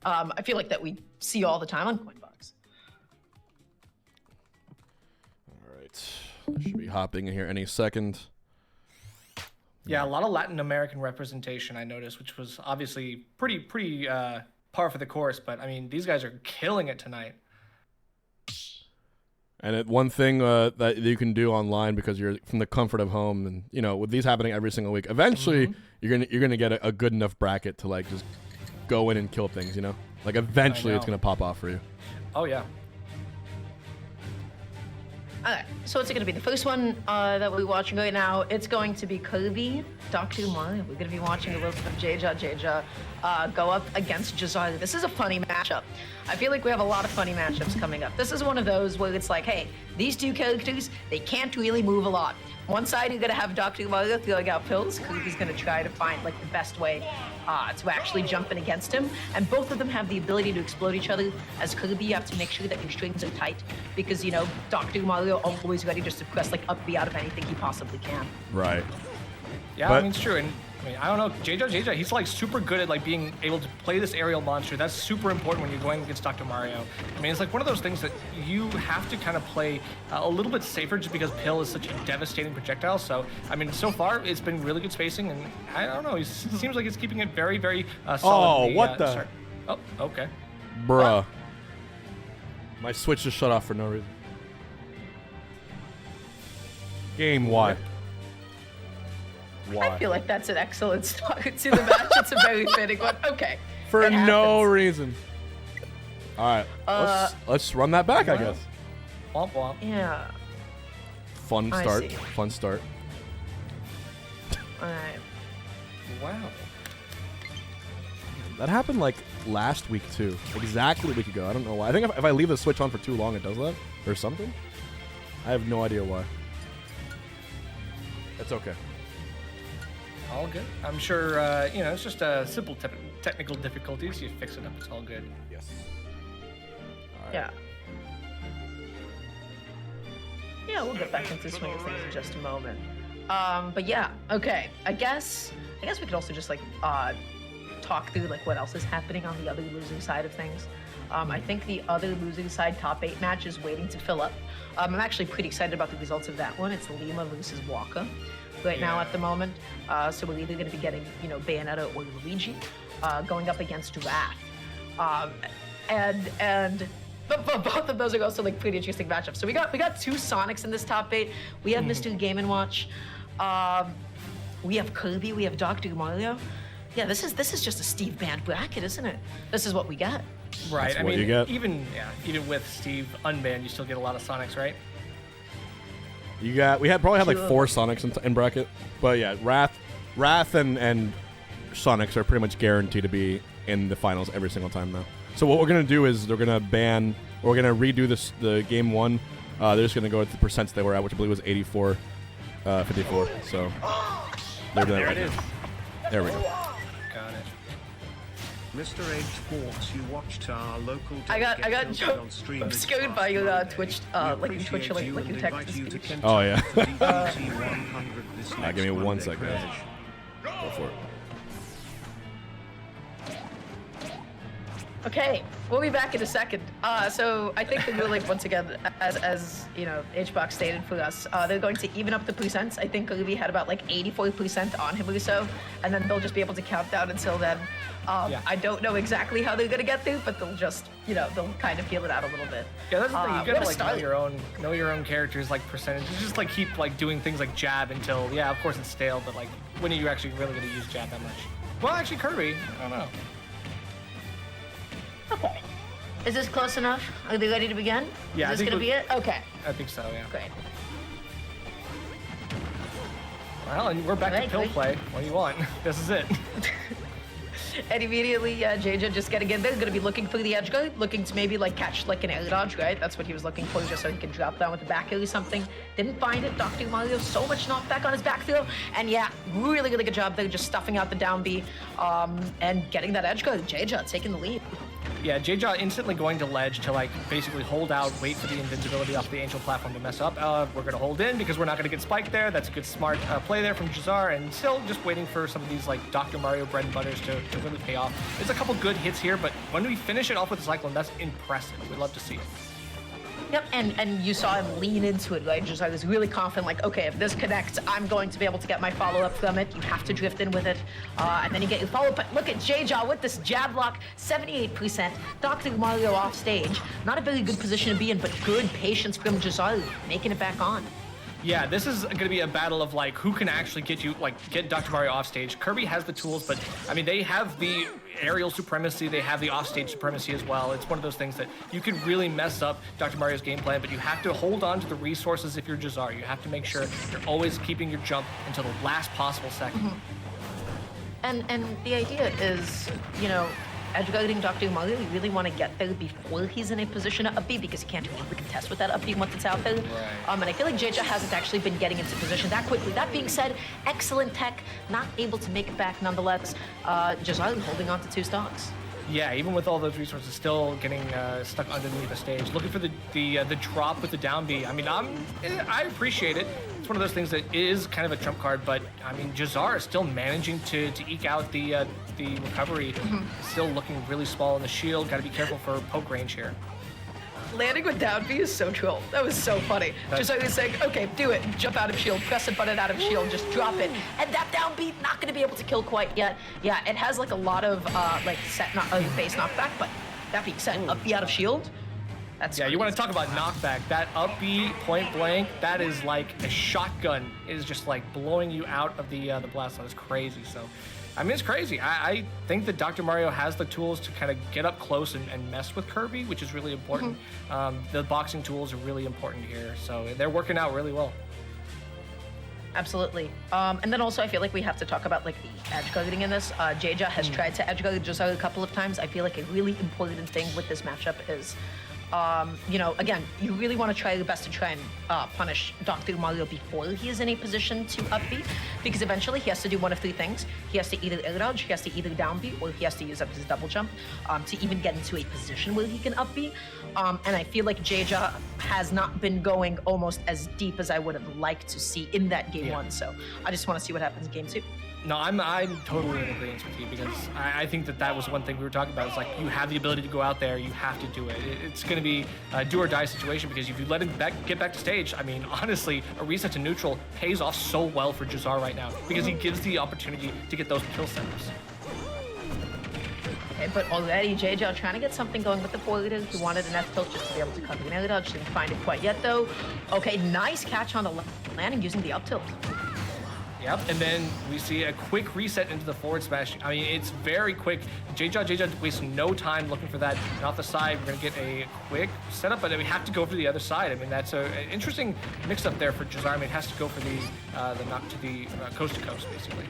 I feel like that we see all the time on Coinbox. All right, I should be hopping in here any second. Yeah, a lot of Latin American representation I noticed, which was obviously pretty par for the course. But I mean, these guys are killing it tonight. And one thing that you can do online, because you're from the comfort of home, and you know, with these happening every single week, eventually you're gonna get a good enough bracket to like just go in and kill things. You know, like eventually it's gonna pop off for you. Oh yeah. Okay, so what's it going to be? The first one that we're watching right now, it's going to be Kirby, Dr. Mario. We're going to be watching a little bit of Jejajeja go up against Jazar. This is a funny matchup. I feel like we have a lot of funny matchups coming up. This is one of those where it's like, hey, these two characters, they can't really move a lot. One side, you're going to have Dr. Mario throwing out pills. Kirby's going to try to find like the best way to actually jump in against him. And both of them have the ability to explode each other. As Kirby, you have to make sure that your strings are tight because, you know, Dr. Mario always ready just to press like up B out of anything he possibly can. Right. Yeah, I mean, it's true. And I mean, I don't know, Jejajeja, he's like super good at like being able to play this aerial monster. That's super important when you're going against Dr. Mario. I mean, it's like one of those things that you have to kind of play a little bit safer just because Pill is such a devastating projectile. So, I mean, so far it's been really good spacing, and I don't know, it seems like it's keeping it very, very solid. Oh, what the? Start. Oh, okay. Bruh. My Switch just shut off for no reason. Game, why? Why? I feel like that's an excellent start to the match. It's a very fitting one. Okay. For no reason. All right. Let's run that back, I guess. Womp womp. Yeah. Fun start. Fun start. All right. Wow. That happened like last week too. Exactly a week ago. I don't know why. I think if I leave the Switch on for too long, it does that or something. I have no idea why. It's okay. All good. I'm sure, you know, it's just simple technical difficulties. You fix it up, it's all good. Yes. All right. Yeah. Yeah, we'll get back into the swing of things in just a moment. But yeah, okay. I guess we could also just like talk through like what else is happening on the other losing side of things. I think the other losing side top 8 match is waiting to fill up. I'm actually pretty excited about the results of that one. It's Lima versus Walker right now at the moment. So we're either going to be getting, you know, Bayonetta or Luigi going up against Wrath. But both of those are also like pretty interesting matchups. So we got 2 Sonics in this top 8. We have Mr. Game & Watch. We have Kirby. We have Dr. Mario. Yeah, this is just a Steve banned bracket, isn't it? This is what we got. Right. That's I what mean, you get. even with Steve unbanned, you still get a lot of Sonics, right? We probably had like 4 Sonics in bracket, but yeah, Wrath and Sonics are pretty much guaranteed to be in the finals every single time now. So what we're gonna do is we're gonna redo the game 1. They're just gonna go with the percents they were at, which I believe was 84, 54. So they're doing that right now. There we go. Got it. Mr. H Sports, you watched our local. I got scared by your Twitch, like your Twitch, like your text speech. Oh yeah. Give me 1 second. Go for it. Okay, we'll be back in a second. So I think that we're like, once again, as you know, HBox stated for us, they're going to even up the percents. I think Kirby had about like 84% on him or so, and then they'll just be able to count down until then. I don't know exactly how they're gonna get through, but they'll just, you know, they'll kind of feel it out a little bit. Yeah, that's the thing. You gotta like know your own characters, like percentages. Just like keep like doing things like jab until, yeah, of course it's stale, but like when are you actually really gonna use jab that much? Well, actually, Kirby, I don't know. Okay. Is this close enough? Are they ready to begin? Yeah. Is this gonna be it? Okay. I think so, yeah. Great. Well, and we're back to pill play. What do you want? This is it. And immediately, Jeja just getting in there, gonna be looking for the edge guard, looking to maybe like catch like an air dodge, right? That's what he was looking for, just so he can drop down with the back air or something. Didn't find it. Dr. Mario, so much knockback on his back throw. And yeah, really, really good job there, just stuffing out the down B and getting that edge guard. Jeja taking the lead. Yeah, Jeja instantly going to ledge to like basically hold out, wait for the invincibility off the angel platform to mess up. We're gonna hold in because we're not gonna get spiked there. That's a good smart play there from Jazar, and still just waiting for some of these like Dr. Mario bread and butters to really really pay off. There's a couple good hits here, but when we finish it off with the Cyclone, that's impressive. We'd love to see it. Yep, and you saw him lean into it, right? Just I was really confident, like, okay, if this connects, I'm going to be able to get my follow-up from it. You have to drift in with it, and then you get your follow-up. But look at Jeja with this jab block, 78%. Dr. Mario off stage. Not a very good position to be in, but good patience from Jazar, making it back on. Yeah, this is going to be a battle of like who can actually get Dr. Mario off stage. Kirby has the tools, but I mean they have the aerial supremacy, they have the offstage supremacy as well. It's one of those things that you can really mess up Dr. Mario's game plan, but you have to hold on to the resources if you're Jazar. You have to make sure you're always keeping your jump until the last possible second. And the idea is, you know, edge-guarding Dr. Mario, you really want to get there before he's in a position to up B because he can't really contest with that up B once it's out there. Right. And I feel like Jeja hasn't actually been getting into position that quickly. That being said, excellent tech, not able to make it back nonetheless. Jazar holding on to 2 stocks. Yeah, even with all those resources, still getting stuck underneath the stage, looking for the drop with the down B. I mean, I appreciate it. It's one of those things that is kind of a trump card, but I mean, Jazar is still managing to eke out the recovery. Still looking really small in the shield. Got to be careful for poke range here. Landing with down B is so troll. That was so funny. Just like saying, okay, do it. Jump out of shield, press the button out of shield, just drop it. And that down B, not going to be able to kill quite yet. Yeah, it has like a lot of like set base knockback, but that being said, up B out of shield. That's you want to talk about knockback. That up B point blank, that is like a shotgun. It is just like blowing you out of the blast zone. It's crazy. So, I mean, it's crazy. I think that Dr. Mario has the tools to kind of get up close and mess with Kirby, which is really important. The boxing tools are really important here. So they're working out really well. Absolutely. And then also I feel like we have to talk about like the edge guarding in this. Jeja has tried to edge guard Jazar a couple of times. I feel like a really important thing with this matchup is you know, again, you really want to try your best to try and punish Dr. Mario before he is in a position to up B, because eventually he has to do one of 3 things. He has to either air dodge, he has to either down B, or he has to use up his double jump to even get into a position where he can up B. And I feel like Jeja has not been going almost as deep as I would have liked to see in that game 1. So I just want to see what happens in game 2. No, I'm totally in agreement with you because I think that was one thing we were talking about. It's like you have the ability to go out there, you have to do it. It's going to be a do or die situation because if you let him get back to stage, I mean, honestly, a reset to neutral pays off so well for Jazar right now because he gives the opportunity to get those kill centers. Okay, but already Jeja trying to get something going with the forward. He wanted an F tilt just to be able to cover an air dodge. Didn't find it quite yet though. Okay, nice catch on the landing using the up tilt. Yep, and then we see a quick reset into the forward smash. I mean, it's very quick. Jeja wastes no time looking for that. And off the side, we're gonna get a quick setup, but then we have to go for the other side. I mean, that's an interesting mix-up there for Jazar. I mean, it has to go for the knock to the coast to coast, basically.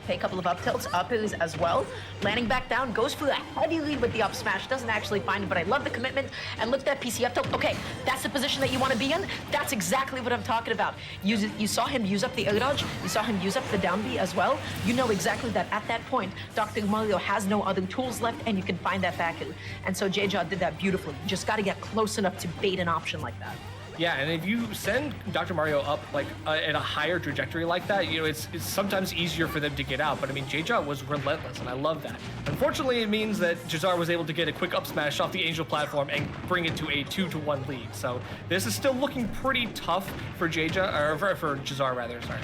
Okay, a couple of up tilts, up is as well. Landing back down, goes for a heavy lead with the up smash. Doesn't actually find it, but I love the commitment. And look at that PC up tilt. Okay, that's the position that you want to be in. That's exactly what I'm talking about. You saw him use up the air dodge. You saw him use up the down B as well. You know exactly that at that point, Dr. Mario has no other tools left, and you can find that back. And so Jeja did that beautifully. You just got to get close enough to bait an option like that. Yeah, and if you send Dr. Mario up like at a higher trajectory like that, you know, it's sometimes easier for them to get out. But I mean, Jeja was relentless, and I love that. Unfortunately, it means that Jazar was able to get a quick up smash off the Angel platform and bring it to a 2-1 lead. So this is still looking pretty tough for Jeja, or for Jazar rather. Sorry.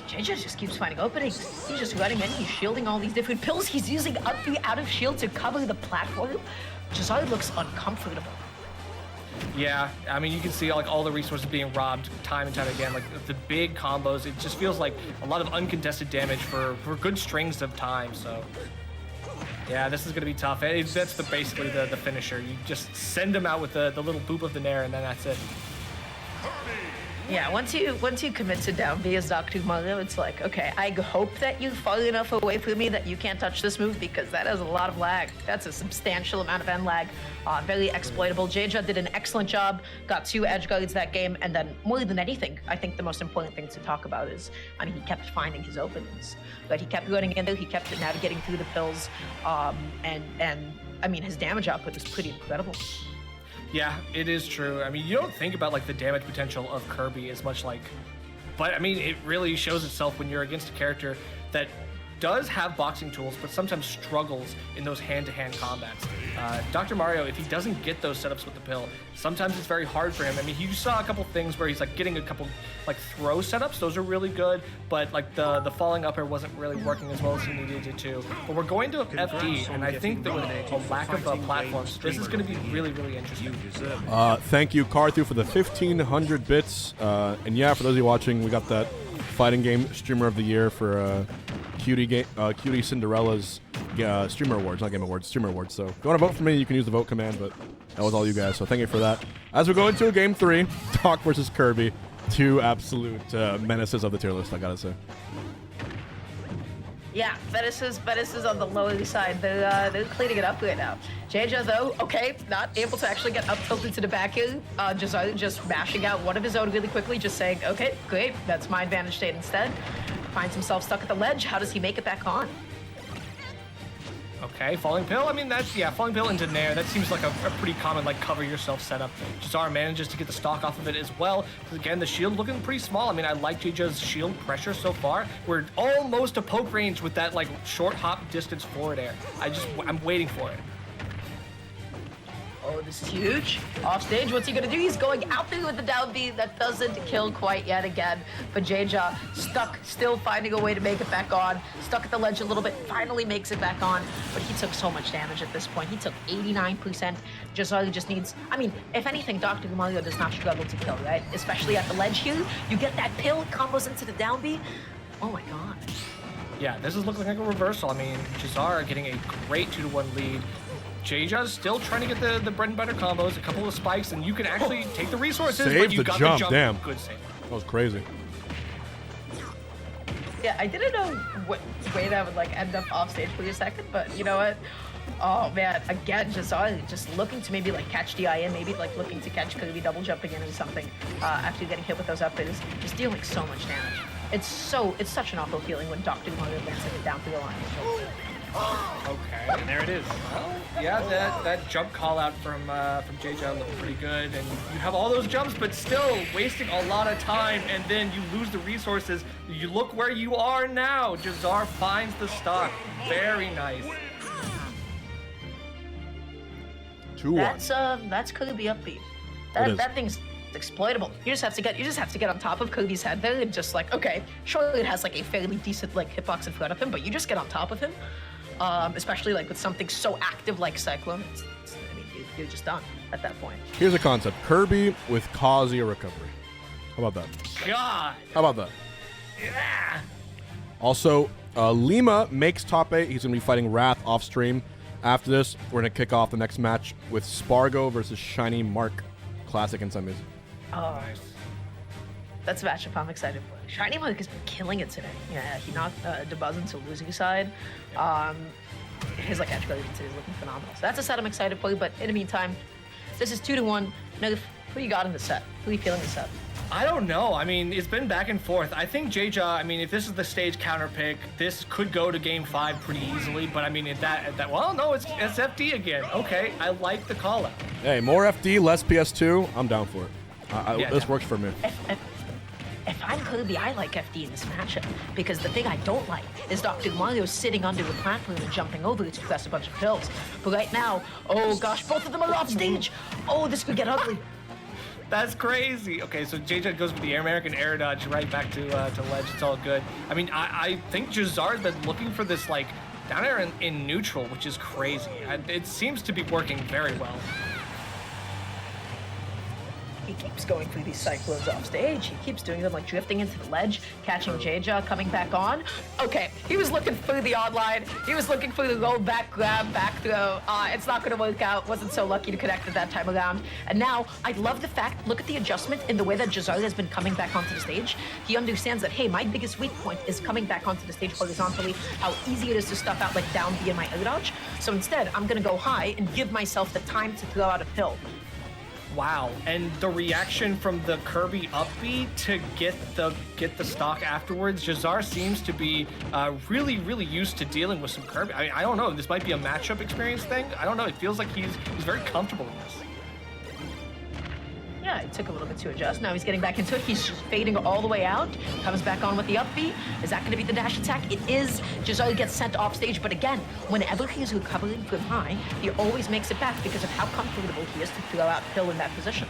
Jeja just keeps finding openings. He's just running in. He's shielding all these different pills. He's using up the out of shield to cover the platform. Jazar looks uncomfortable. Yeah, I mean, you can see like all the resources being robbed time and time again, like the big combos. It just feels like a lot of uncontested damage for good strings of time. So yeah, this is gonna be tough. That's basically the finisher. You just send them out with the little boop of the nair, and then that's it. Yeah, once you commit to down B as Dr. Mario, it's like, okay, I hope that you fall enough away from me that you can't touch this move because that has a lot of lag. That's a substantial amount of end lag. Very exploitable. Jeja did an excellent job, got 2 edge guards that game, and then more than anything, I think the most important thing to talk about is, I mean, he kept finding his openings. But he kept running in there, he kept navigating through the pills, and I mean, his damage output is pretty incredible. Yeah, it is true. I mean, you don't think about like the damage potential of Kirby as much, like, but I mean, it really shows itself when you're against a character that does have boxing tools, but sometimes struggles in those hand-to-hand combats. Dr. Mario, if he doesn't get those setups with the pill, sometimes it's very hard for him. I mean, you saw a couple things where he's like getting a couple like throw setups. Those are really good, but like the falling up air wasn't really working as well as he needed it to. But we're going to FD, and I think that with a lack of platforms, this is going to be really, really interesting. Thank you, Carthu, for the 1,500 bits. And yeah, for those of you watching, we got that fighting game streamer of the year for Cutie Cinderella's streamer awards, not game awards, streamer awards. So if you want to vote for me, you can use the vote command, but that was all you guys. So thank you for that. As we go into game 3, Doc versus Kirby, 2 absolute menaces of the tier list, I gotta say. Yeah, menaces on the lower side. They're cleaning it up right now. Jeja, though, okay, not able to actually get up tilted to the back here. Jazar just mashing out one of his own really quickly, just saying, okay, great, that's my advantage state instead. Finds himself stuck at the ledge. How does he make it back on? Okay, falling pill. I mean, falling pill into Nair. That seems like a pretty common like cover yourself setup. Jazar manages to get the stock off of it as well. Again, the shield looking pretty small. I mean, I like Jeja's shield pressure so far. We're almost to poke range with that like short hop distance forward air. I'm waiting for it. Oh, this is huge. Off stage, what's he gonna do? He's going out there with the down B. That doesn't kill quite yet again. But Jeja stuck, still finding a way to make it back on. Stuck at the ledge a little bit, finally makes it back on. But he took so much damage at this point. He took 89%. Jazar just needs, I mean, if anything, Dr. Mario does not struggle to kill, right? Especially at the ledge here. You get that pill, combos into the down B. Oh my god. Yeah, this is looking like a reversal. I mean, Jazar getting a great 2-1 lead. Jeja's still trying to get the bread and butter combos, a couple of spikes, and you can actually take the resources, but you got the jump. Damn. Good save. That was crazy. Yeah, I didn't know what way that would like end up off stage for a second, but you know what? Oh man, again, Jazar just looking to maybe like catch DI in, maybe like looking to catch Kirby double jumping in or something after getting hit with those up airs, just dealing so much damage. It's such an awful feeling when Dr. Mario advances it down through the line. Okay, and there it is. Well, yeah, that jump call out from Jeja looked pretty good, and you have all those jumps, but still wasting a lot of time, and then you lose the resources. You look where you are now. Jazar finds the stock. Very nice. 2-1. That's Kirby upbeat. That thing's exploitable. You just have to get on top of Kirby's head there and just like, okay, surely it has like a fairly decent like hitbox in front of him, but you just get on top of him. Especially like with something so active like Cyclone. I mean, you're just done at that point. Here's a concept. Kirby with Kazuya recovery. How about that? God. How about that? Yeah. Also, Lima makes top 8. He's going to be fighting Wrath off stream. After this, we're going to kick off the next match with Spargo versus Shiny Mark. Classic in some ways. Oh, nice. That's a matchup I'm excited for. Shiny Mark has been killing it today. Yeah, he knocked Debuzz into losing side. His like edge guard is looking phenomenal. So that's a set I'm excited for. But in the meantime, this is 2-1. Nerf, who you got in the set? Who are you feeling the set? I don't know. I mean, it's been back and forth. I think Jeja, I mean, if this is the stage counter pick, this could go to game 5 pretty easily. But I mean, well, no, it's FD again. Okay, I like the call out. Hey, more FD, less PS2. I'm down for it. This works for me. If I'm Kirby, I like FD in this matchup, because the thing I don't like is Dr. Mario sitting under the platform and jumping over to press a bunch of pills. But right now, oh gosh, both of them are off stage. Oh, this could get ugly. That's crazy. Okay, so Jeja goes with the American air dodge right back to ledge. It's all good. I mean, I think Jazar's been looking for this like down air in neutral, which is crazy. It seems to be working very well. He keeps going through these cyclones off stage. He keeps doing them like drifting into the ledge, catching Jeja, coming back on. Okay, he was looking for the online. He was looking for the roll back grab, back throw. It's not gonna work out. Wasn't so lucky to connect it that time around. And now, I love the fact, look at the adjustment in the way that Jazar has been coming back onto the stage. He understands that, hey, my biggest weak point is coming back onto the stage horizontally, how easy it is to stuff out like down B in my air dodge. So instead, I'm gonna go high and give myself the time to throw out a pill. Wow, and the reaction from the Kirby up B to get the stock afterwards. Jazar seems to be really used to dealing with some Kirby. I don't know. This might be a matchup experience thing. I don't know. It feels like he's very comfortable in this. Yeah, it took a little bit to adjust. Now he's getting back into it. He's just fading all the way out. Comes back on with the up B. Is that going to be the dash attack? It is. Jazar gets sent off stage, but again, whenever he is recovering from high, he always makes it back because of how comfortable he is to throw out Pill in that position.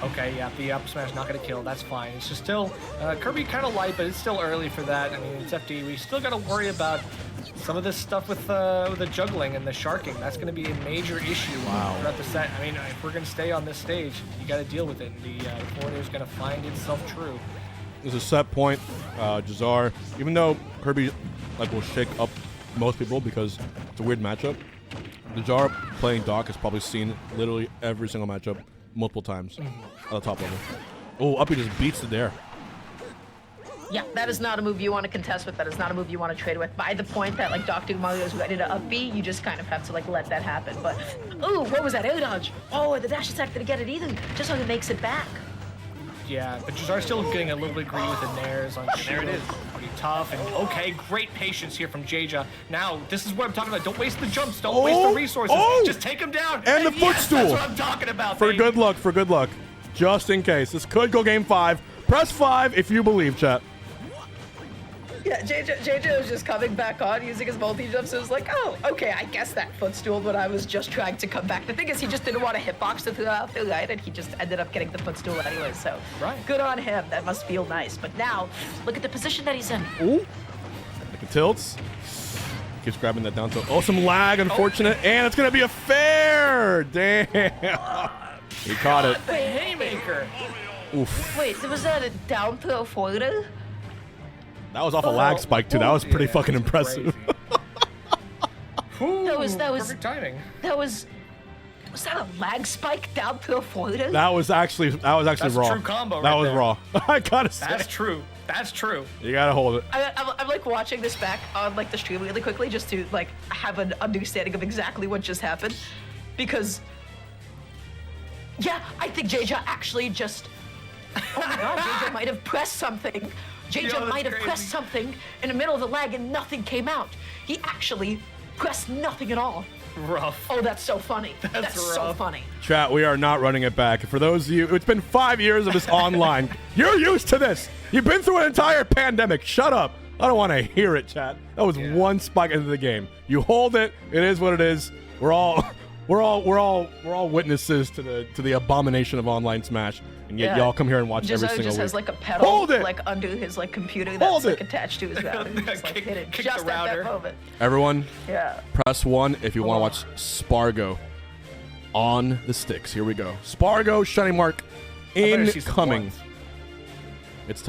Okay, yeah, the up smash not gonna kill. That's fine. It's just still Kirby kind of light, but it's still early for that. I mean, it's FD. We still gotta worry about some of this stuff with the juggling and the sharking. That's gonna be a major issue throughout the set. I mean, if we're gonna stay on this stage, you gotta deal with it. The forward is gonna find itself true. There's a set point. Jazar, even though Kirby will shake up most people because it's a weird matchup, Jazar playing Doc has probably seen literally every single matchup multiple times at the top level. Oh, Uppy just beats it there. Yeah, that is not a move you want to contest with. That is not a move you want to trade with. By the point that Dr. Mario is ready to up B, you just kind of have to let that happen. But, ooh, what was that? Air dodge. Oh, the dash attack didn't get it either. Just so he makes it back. Yeah, but Jazar's still getting a little bit greedy with the nairs on shield. There it is. Pretty tough. And okay, great patience here from Jeja. Now, this is what I'm talking about. Don't waste the jumps. Don't waste the resources. Just take him down. And the footstool. That's what I'm talking about, For good luck, for good luck. Just in case. This could go game 5. Press 5 if you believe, chat. Yeah, JJ was just coming back on using his multi-jump, so it was like, oh, okay, I guess that footstool, but I was just trying to come back. The thing is, he just didn't want to hitbox to throw out the right, and he just ended up getting the footstool anyway, so good on him. That must feel nice. But now, look at the position that he's in. Ooh. Like a tilts. Keeps grabbing that down, so some lag, unfortunate, and it's going to be a fair. Damn. He caught it. The haymaker. Oof. Wait, was that a down throw forwarder? That was off a lag spike, too. That was pretty fucking impressive. Ooh, that was perfect timing. Was that a lag spike down throw forwarder? That was actually raw. That's a true combo That right was there. raw. I gotta say. That's true. That's true. You gotta hold it. I'm watching this back on the stream really quickly just to have an understanding of exactly what just happened, because yeah, I think Jeja actually just oh my god, Jeja might have pressed something. Jeja might have pressed something in the middle of the lag and nothing came out. He actually pressed nothing at all. Rough. Oh, that's so funny. That's so funny. Chat, we are not running it back. For those of you, it's been 5 years of this online. You're used to this. You've been through an entire pandemic. Shut up. I don't want to hear it, chat. That was one spike into the game. You hold it. It is what it is. We're all witnesses to the abomination of online Smash, and yet y'all come here and watch every single just week. has a pedal Hold it! under his computer that's attached to his router. Just Kick hit it the just at router. that moment. Everyone, Yeah. press 1 if you want to watch Spargo on the sticks. Here we go. Spargo, Shining Mark, better see some incoming. points. It's time.